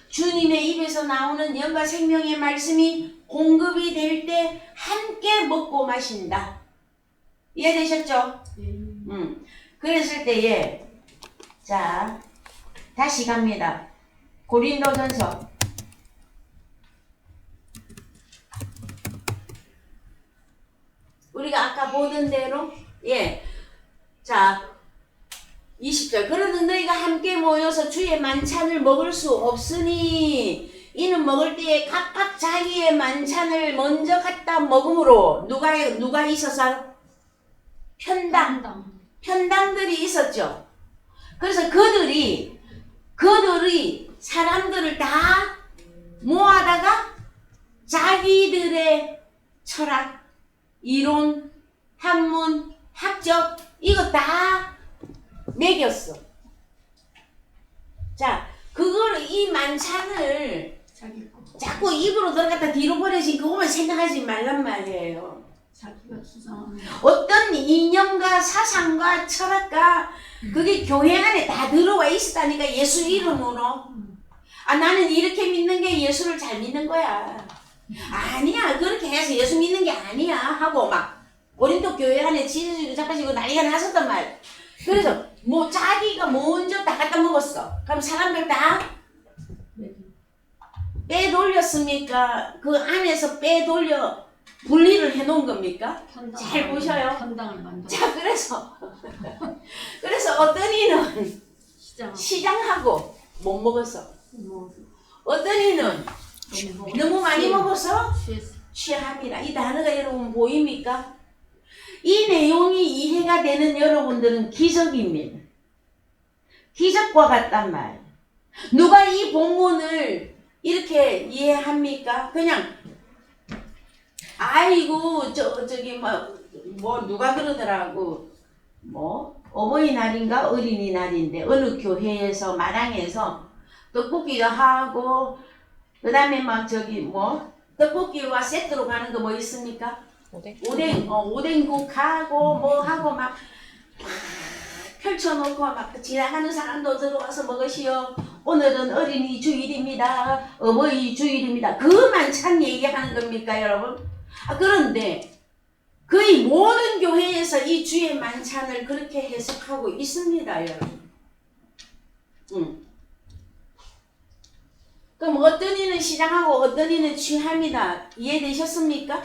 주님의 입에서 나오는 영과 생명의 말씀이 공급이 될 때 함께 먹고 마신다. 이해되셨죠? 그랬을 때에 자, 다시 갑니다. 고린도전서 우리가 아까 보던 대로 자 20절. 그러는 너희가 함께 모여서 주의 만찬을 먹을 수 없으니 이는 먹을 때에 각각 자기의 만찬을 먼저 갖다 먹음으로 누가 있어서 편당들이 있었죠. 그래서 그들이 사람들을 다 모아다가 자기들의 철학, 이론, 학문, 학적 이거 다 매겼어. 자, 그걸 이 만찬을 자꾸 입으로 들어갔다 뒤로 버려진 그것만 생각하지 말란 말이에요. 자기가 주장하는 어떤 이념과 사상과 철학과 그게 교회 안에 다 들어와 있었다니까. 예수 이름으로. 나는 이렇게 믿는 게 예수를 잘 믿는 거야. 아니야, 그렇게 해서 예수 믿는 게 아니야 하고 막 고린도 교회 안에 지지고 자빠지고 난리가 났었단 말이야. 그래서 뭐 자기가 먼저 다 갖다 먹었어. 그럼 사람들 다 빼돌렸습니까? 그 안에서 빼돌려 분리를 해놓은 겁니까? 잘 보셔요. 현당을 만들어. 자, 그래서 어떤 이는 시장. 시장하고 못 먹었어. 뭐 어떤 이는 너무 많이 먹어서 취했어. 취합니다. 이 단어가 여러분 보입니까? 이 내용이 이해가 되는 여러분들은 기적입니다. 기적과 같단 말이에요. 누가 이 본문을 이렇게 이해합니까? 그냥 아이고 저기 뭐 누가 그러더라고 뭐 어버이날인가 어린이날인데 어느 교회에서 마당에서 떡볶이도 하고 그 다음에 막 저기 뭐 떡볶이와 세트로 가는 거 뭐 있습니까? 오뎅국 하고 뭐 하고 막 펼쳐놓고 막 지나가는 사람도 들어와서 먹으시오. 오늘은 어린이 주일입니다. 어버이 주일입니다. 그 만찬 얘기하는 겁니까 여러분? 그런데 거의 모든 교회에서 이 주의 만찬을 그렇게 해석하고 있습니다 여러분. 그럼 어떤 이는 시장하고 어떤 이는 취합니다. 이해되셨습니까?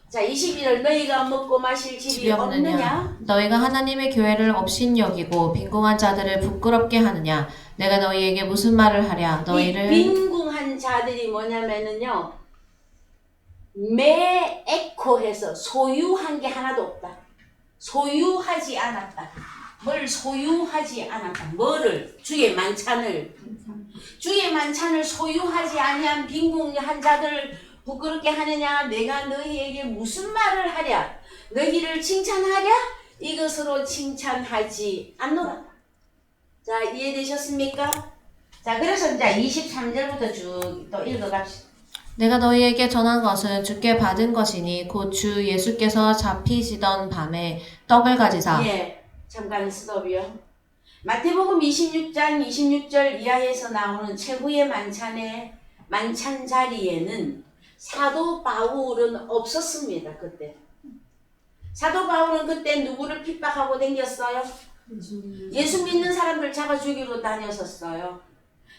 자 21절 너희가 먹고 마실 집이 없느냐? 너희가 하나님의 교회를 업신여기고 빈궁한 자들을 부끄럽게 하느냐? 내가 너희에게 무슨 말을 하랴? 너희를 이 빈궁한 자들이 뭐냐면은요 매에코해서 소유한 게 하나도 없다. 소유하지 않았다. 뭘 소유하지 않았다. 뭐를? 주의 만찬을. 주의 만찬을 소유하지 아니한 빈궁한 자들을 부끄럽게 하느냐? 내가 너희에게 무슨 말을 하랴? 너희를 칭찬하랴? 이것으로 칭찬하지 않노라. 자, 이해되셨습니까? 자, 그래서 이제 23절부터 쭉 또 읽어갑시다. 내가 너희에게 전한 것은 주께 받은 것이니 곧 주 예수께서 잡히시던 밤에 떡을 가지사. 예, 잠깐 스톱이요. 마태복음 26장 26절 이하에서 나오는 최후의 만찬 자리에는 사도 바울은 없었습니다. 그때 사도 바울은 그때 누구를 핍박하고 다녔어요? 예수 믿는 사람들 잡아 죽이러 다녔었어요.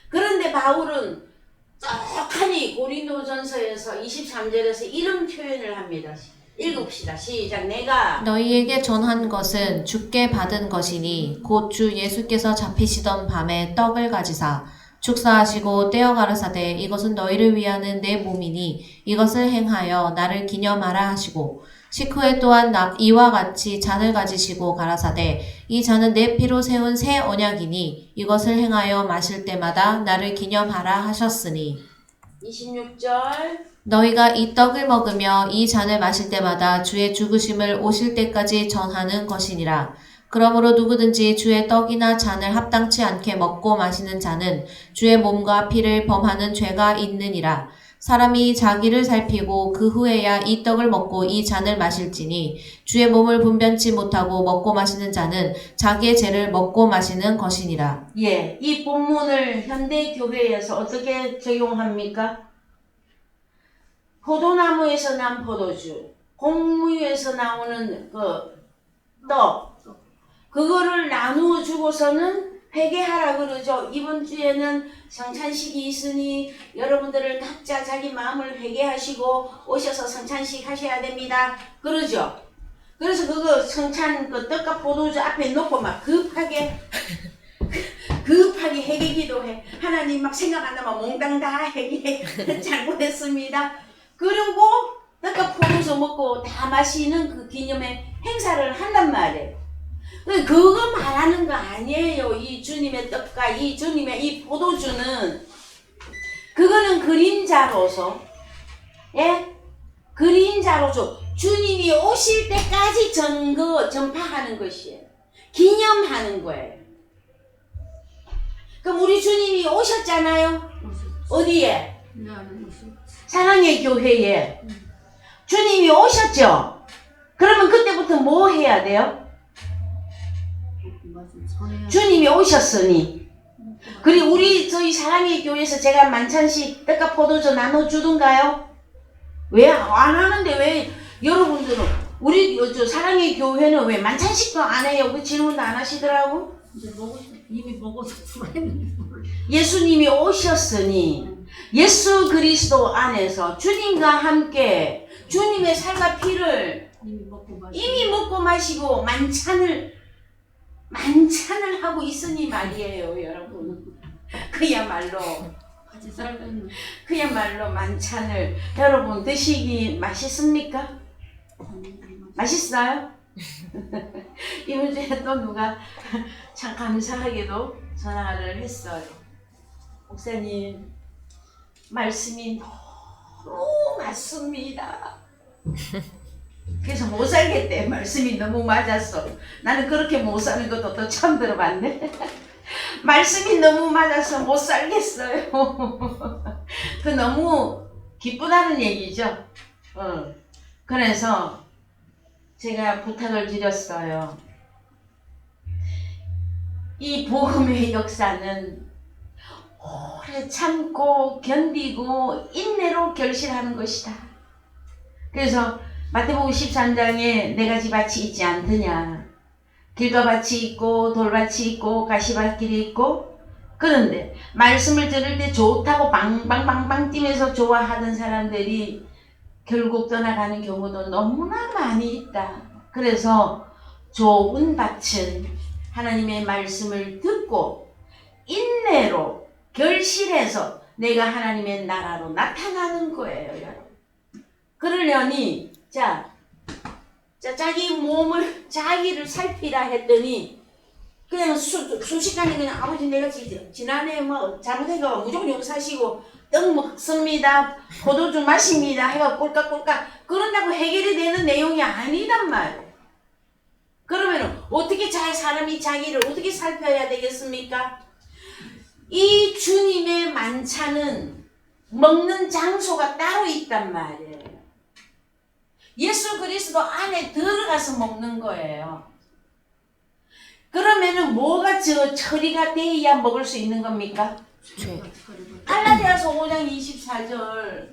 그런데 바울은 떡하니 고린도전서에서 23절에서 이런 표현을 합니다. 읽읍시다. 시작. 내가 너희에게 전한 것은 주께 받은 것이니 곧 주 예수께서 잡히시던 밤에 떡을 가지사 축사하시고 떼어 가라사대 이것은 너희를 위하는 내 몸이니 이것을 행하여 나를 기념하라 하시고 식후에 또한 이와 같이 잔을 가지시고 가라사대 이 잔은 내 피로 세운 새 언약이니 이것을 행하여 마실 때마다 나를 기념하라 하셨으니 26절 너희가 이 떡을 먹으며 이 잔을 마실 때마다 주의 죽으심을 오실 때까지 전하는 것이니라. 그러므로 누구든지 주의 떡이나 잔을 합당치 않게 먹고 마시는 자는 주의 몸과 피를 범하는 죄가 있느니라. 사람이 자기를 살피고 그 후에야 이 떡을 먹고 이 잔을 마실지니 주의 몸을 분변치 못하고 먹고 마시는 자는 자기의 죄를 먹고 마시는 것이니라. 예, 이 본문을 현대 교회에서 어떻게 적용합니까? 포도나무에서 난 포도주, 곡무에서 나오는 그 떡, 그거를 나누어 주고서는 회개하라 그러죠. 이번 주에는 성찬식이 있으니 여러분들을 각자 자기 마음을 회개하시고 오셔서 성찬식 하셔야 됩니다. 그러죠. 그래서 그거 성찬 그 떡과 포도주 앞에 놓고 막 급하게 회개 기도해. 하나님 막 생각 안 나면 몽땅 다 회개 잘못했습니다. 그리고 떡과 포도주 먹고 다 마시는 그 기념의 행사를 한단 말이에요. 그거 말하는 거 아니에요. 이 주님의 떡과 이 주님의 이 포도주는 그거는 그림자로서 그림자로서 주님이 오실 때까지 전파하는 것이에요. 기념하는 거예요. 그럼 우리 주님이 오셨잖아요. 어디에? 사랑의 교회에 주님이 오셨죠. 그러면 그때부터 뭐 해야 돼요? 주님이 오셨으니 그리고 저희 사랑의 교회에서 제가 만찬식 떡과 포도주 나눠주던가요? 왜 안 하는데 왜 여러분들은 우리 저 사랑의 교회는 왜 만찬식도 안 해요? 그 질문도 안 하시더라고? 이제 이미 먹어서 불안했는데 예수님이 오셨으니 예수 그리스도 안에서 주님과 함께 주님의 살과 피를 이미 먹고 마시고 만찬을 하고 있으니 말이에요, 여러분. 그야말로 같이 살면 만찬을 여러분 드시기 맛있습니까? 맛있어요? 이번 주에 또 누가 참 감사하게도 전화를 했어요. 목사님, 말씀이 너무 맞습니다. 그래서 못 살겠대. 말씀이 너무 맞았어. 나는 그렇게 못 사는 것도 또 처음 들어봤네. 말씀이 너무 맞아서 못 살겠어요. 그 너무 기쁘다는 얘기죠. 그래서 제가 부탁을 드렸어요. 이 복음의 역사는 오래 참고 견디고 인내로 결실하는 것이다. 그래서 마태복음 13장에 네 가지 밭이 있지 않느냐. 길과 밭이 있고 돌밭이 있고 가시밭길이 있고, 그런데 말씀을 들을 때 좋다고 빵빵빵빵 뛰면서 좋아하던 사람들이 결국 떠나가는 경우도 너무나 많이 있다. 그래서 좋은 밭은 하나님의 말씀을 듣고 인내로 결실해서 내가 하나님의 나라로 나타나는 거예요, 여러분. 그러려니 자기 몸을 자기를 살피라 했더니 그냥 순식간에 그냥 아버지 내가 지난해 뭐 잘못해가 무조건 용서하시고 떡 먹습니다, 포도주 마십니다 해가 꼴깍꼴깍 그런다고 해결이 되는 내용이 아니란 말이에요. 그러면 어떻게 사람이 자기를 어떻게 살펴야 되겠습니까? 이 주님의 만찬은 먹는 장소가 따로 있단 말이에요. 예수 그리스도 안에 들어가서 먹는 거예요. 그러면은 뭐가 처리가 돼야 먹을 수 있는 겁니까? 죄. 갈라디아서 5장 24절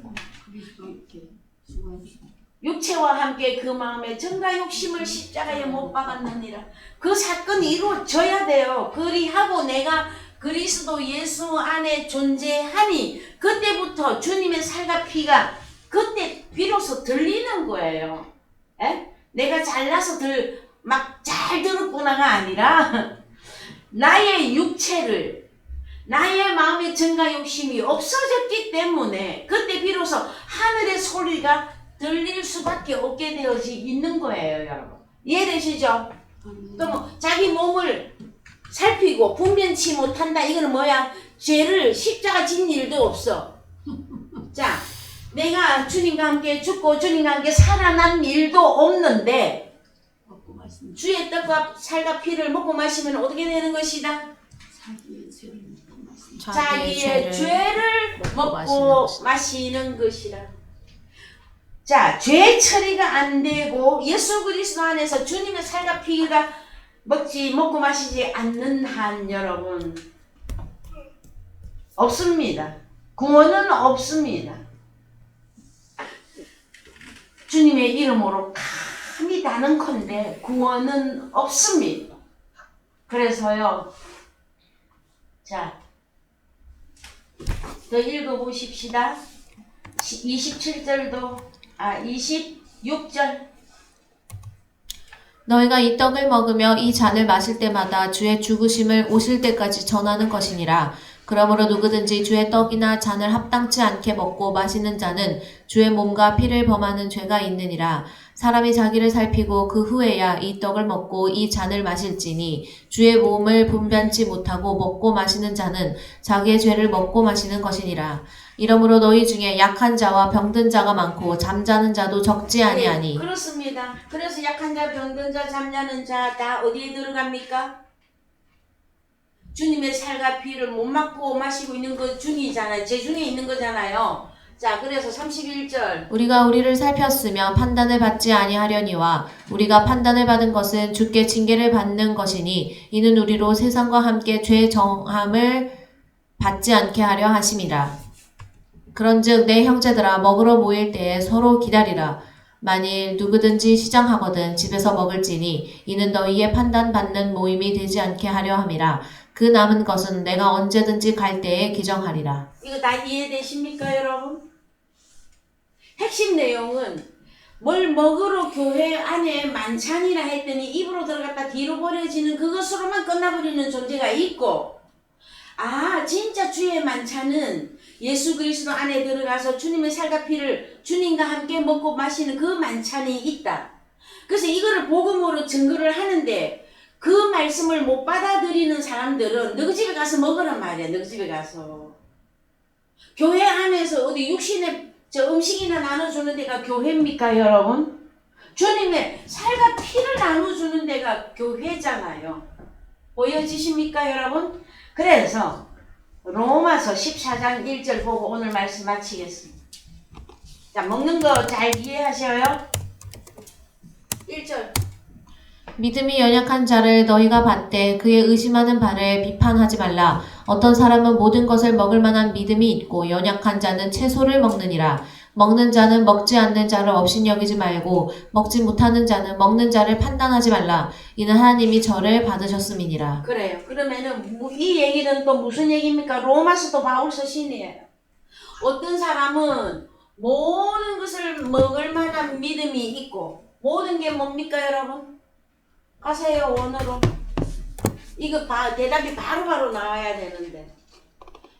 육체와 함께 그 마음에 정과 욕심을 십자가에 못 박았느니라. 그 사건이 이루어져야 돼요. 그리하고 내가 그리스도 예수 안에 존재하니 그때부터 주님의 살과 피가 그때 비로소 들리는 거예요. 에? 내가 잘나서 막 잘 들었구나가 아니라 나의 육체를, 나의 마음의 정과 욕심이 없어졌기 때문에 그때 비로소 하늘의 소리가 들릴 수밖에 없게 되어지 있는 거예요, 여러분. 이해되시죠? 또 뭐 자기 몸을 살피고 분변치 못한다. 이거는 뭐야? 죄를 십자가 진 일도 없어. 자, 내가 주님과 함께 죽고 주님과 함께 살아난 일도 없는데 주의 떡과 살과 피를 먹고 마시면 어떻게 되는 것이다? 자기의 죄를 먹고 마시는 것이라. 자, 죄 처리가 안 되고 예수 그리스도 안에서 주님의 살과 피가 먹고 마시지 않는 한 여러분 없습니다. 구원은 없습니다. 주님의 이름으로 감히 다는컨대 구원은 없습니다. 그래서요, 자, 더 읽어보십시다. 26절 너희가 이 떡을 먹으며 이 잔을 마실 때마다 주의 죽으심을 오실 때까지 전하는 것이니라. 그러므로 누구든지 주의 떡이나 잔을 합당치 않게 먹고 마시는 자는 주의 몸과 피를 범하는 죄가 있느니라. 사람이 자기를 살피고 그 후에야 이 떡을 먹고 이 잔을 마실지니 주의 몸을 분변치 못하고 먹고 마시는 자는 자기의 죄를 먹고 마시는 것이니라. 이러므로 너희 중에 약한 자와 병든 자가 많고 잠자는 자도 적지 아니하니. 네, 그렇습니다. 그래서 약한 자, 병든 자, 잠자는 자 다 어디에 들어갑니까? 주님의 살과 피를 못 맞고 마시고 있는 것 중이잖아요. 제 중에 있는 거잖아요. 자, 그래서 31절. 우리가 우리를 살폈으며 판단을 받지 아니하려니와 우리가 판단을 받은 것은 주께 징계를 받는 것이니 이는 우리로 세상과 함께 죄 정함을 받지 않게 하려 하심이라. 그런즉 내 형제들아 먹으러 모일 때에 서로 기다리라. 만일 누구든지 시장하거든 집에서 먹을지니 이는 너희의 판단받는 모임이 되지 않게 하려 함이라. 그 남은 것은 내가 언제든지 갈 때에 기정하리라. 이거 다 이해되십니까, 여러분? 핵심 내용은 뭘 먹으러 교회 안에 만찬이라 했더니 입으로 들어갔다 뒤로 버려지는 그것으로만 끝나버리는 존재가 있고, 아, 진짜 주의 만찬은 예수 그리스도 안에 들어가서 주님의 살과 피를 주님과 함께 먹고 마시는 그 만찬이 있다. 그래서 이거를 복음으로 증거를 하는데 그 말씀을 못 받아들이는 사람들은 너희 집에 가서 먹으란 말이야. 너희 집에 가서. 교회 안에서 어디 육신의 저 음식이나 나눠주는 데가 교회입니까, 여러분? 주님의 살과 피를 나눠주는 데가 교회잖아요. 보여지십니까, 여러분? 그래서 로마서 14장 1절 보고 오늘 말씀 마치겠습니다. 자, 먹는 거 잘 이해하셔요? 1절. 믿음이 연약한 자를 너희가 봤되 그의 의심하는 바를 비판하지 말라. 어떤 사람은 모든 것을 먹을 만한 믿음이 있고 연약한 자는 채소를 먹느니라. 먹는 자는 먹지 않는 자를 업신여기지 말고 먹지 못하는 자는 먹는 자를 판단하지 말라. 이는 하나님이 저를 받으셨음이니라. 그래요. 그러면은 이 얘기는 또 무슨 얘기입니까? 로마서도 바울 서신이에요. 어떤 사람은 모든 것을 먹을 만한 믿음이 있고, 모든 게 뭡니까, 여러분? 가세요, 원어로. 이거 대답이 바로바로 나와야 되는데.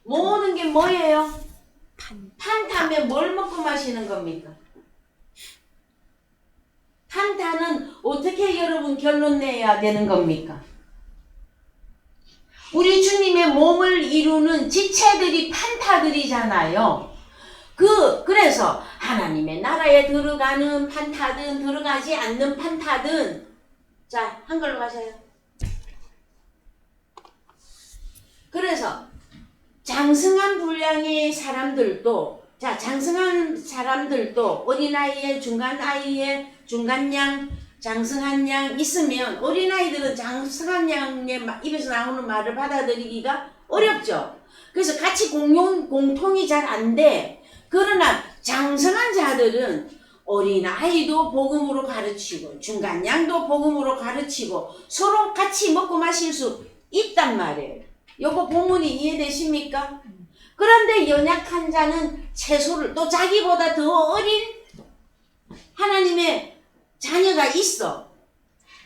모든 게 뭐예요? 판타면 뭘 먹고 마시는 겁니까? 판타는 어떻게 여러분 결론 내야 되는 겁니까? 우리 주님의 몸을 이루는 지체들이 판타들이잖아요. 그래서 하나님의 나라에 들어가는 판타든 들어가지 않는 판타든, 자, 한글로 가세요. 그래서 장성한 분량의 사람들도, 자, 장성한 사람들도 어린아이에 중간아이에 중간양, 장성한 양 있으면 어린아이들은 장성한 양의 입에서 나오는 말을 받아들이기가 어렵죠. 그래서 같이 공통이 잘 안 돼. 그러나 장성한 자들은 어린아이도 복음으로 가르치고 중간양도 복음으로 가르치고 서로 같이 먹고 마실 수 있단 말이에요. 요거 본문이 이해되십니까? 그런데 연약한 자는 채소를, 또 자기보다 더 어린 하나님의 자녀가 있어.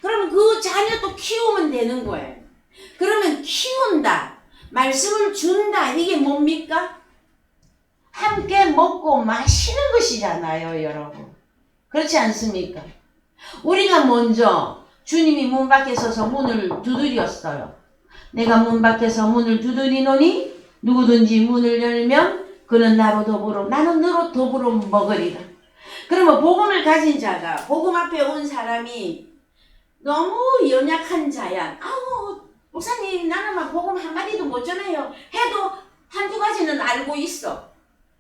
그러면 그 자녀도 키우면 되는 거예요. 그러면 키운다, 말씀을 준다, 이게 뭡니까? 함께 먹고 마시는 것이잖아요, 여러분. 그렇지 않습니까? 우리가 먼저 주님이 문 밖에 서서 문을 두드렸어요. 내가 문 밖에서 문을 두드리노니 누구든지 문을 열면 그는 나로 더불어 나는 너로 더불어 먹으리라. 그러면 복음을 가진 자가, 복음 앞에 온 사람이 너무 연약한 자야. 아우, 목사님 나는 막 복음 한마디도 못 전해요 해도 한두 가지는 알고 있어.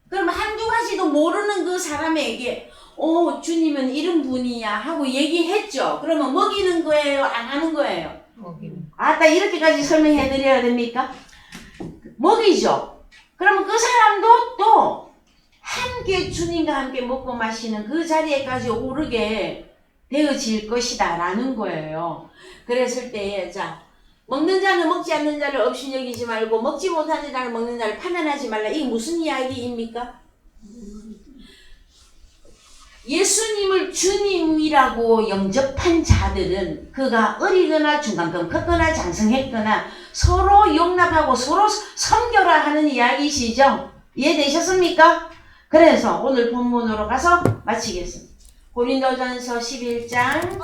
그러면 한두 가지도 모르는 그 사람에게 주님은 이런 분이야 하고 얘기했죠. 그러면 먹이는 거예요, 안 하는 거예요? 아따, 이렇게까지 설명해 드려야 됩니까? 먹이죠. 그러면 그 사람도 또 함께 주님과 함께 먹고 마시는 그 자리에까지 오르게 되어질 것이다 라는 거예요. 그랬을 때에, 자, 먹는 자는 먹지 않는 자를 업신여기지 말고 먹지 못하는 자는 먹는 자를 판단하지 말라. 이게 무슨 이야기입니까? 예수님을 주님이라고 영접한 자들은 그가 어리거나 중간급 컸거나 장성했거나 서로 용납하고 서로 섬겨라 하는 이야기시죠. 이해되셨습니까? 그래서 오늘 본문으로 가서 마치겠습니다. 고린도전서 11장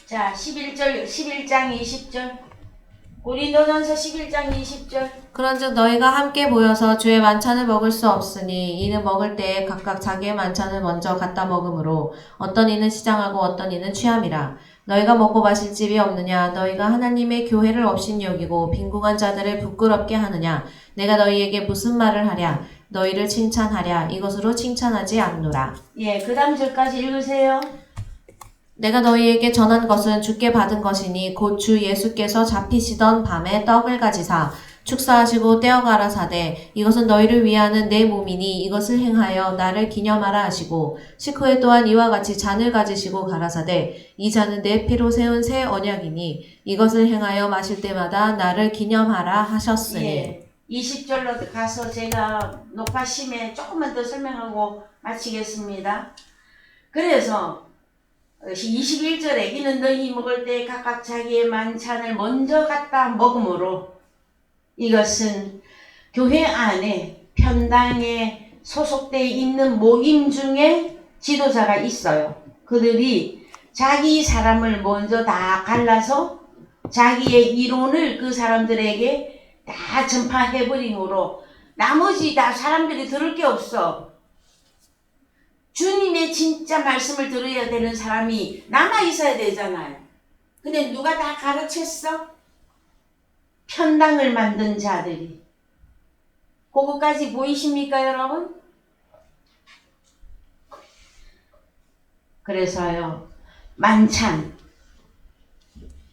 자, 11장 20절. 고린도전서 11장 20절. 그런즉 너희가 함께 모여서 주의 만찬을 먹을 수 없으니 이는 먹을 때에 각각 자기의 만찬을 먼저 갖다 먹으므로 어떤 이는 시장하고 어떤 이는 취함이라. 너희가 먹고 마실 집이 없느냐? 너희가 하나님의 교회를 업신여기고 빈궁한 자들을 부끄럽게 하느냐? 내가 너희에게 무슨 말을 하랴? 너희를 칭찬하랴? 이것으로 칭찬하지 않노라. 예, 그 다음 절까지 읽으세요. 내가 너희에게 전한 것은 주께 받은 것이니 곧 주 예수께서 잡히시던 밤에 떡을 가지사 축사하시고 떼어 가라사대 이것은 너희를 위하는 내 몸이니 이것을 행하여 나를 기념하라 하시고 식후에 또한 이와 같이 잔을 가지시고 가라사대 이 잔은 내 피로 세운 새 언약이니 이것을 행하여 마실 때마다 나를 기념하라 하셨으니. 예, 20절로 가서 제가 녹화심에 조금만 더 설명하고 마치겠습니다. 그래서 21절에 이는 너희 먹을 때 각각 자기의 만찬을 먼저 갖다 먹으므로 이것은 교회 안에 편당에 소속되어 있는 모임 중에 지도자가 있어요. 그들이 자기 사람을 먼저 다 갈라서 자기의 이론을 그 사람들에게 다 전파해버림으로 나머지 다 사람들이 들을 게 없어. 주님의 진짜 말씀을 들어야 되는 사람이 남아 있어야 되잖아요. 근데 누가 다 가르쳤어? 편당을 만든 자들이. 그거까지 보이십니까, 여러분? 그래서요, 만찬,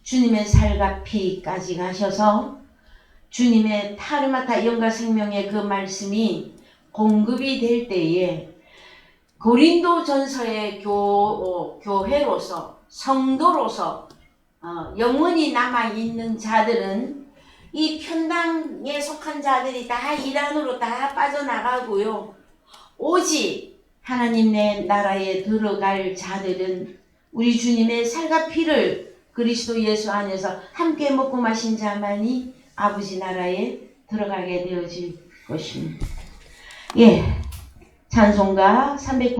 주님의 살과 피까지 가셔서 주님의 타르마타 영과 생명의 그 말씀이 공급이 될 때에 고린도 전서의 교회로서 성도로서 영원히 남아있는 자들은 이 편당에 속한 자들이 다 이란으로 다 빠져나가고요. 오직 하나님의 나라에 들어갈 자들은 우리 주님의 살과 피를 그리스도 예수 안에서 함께 먹고 마신 자만이 아버지 나라에 들어가게 되어질 것입니다. 예, 찬송가 300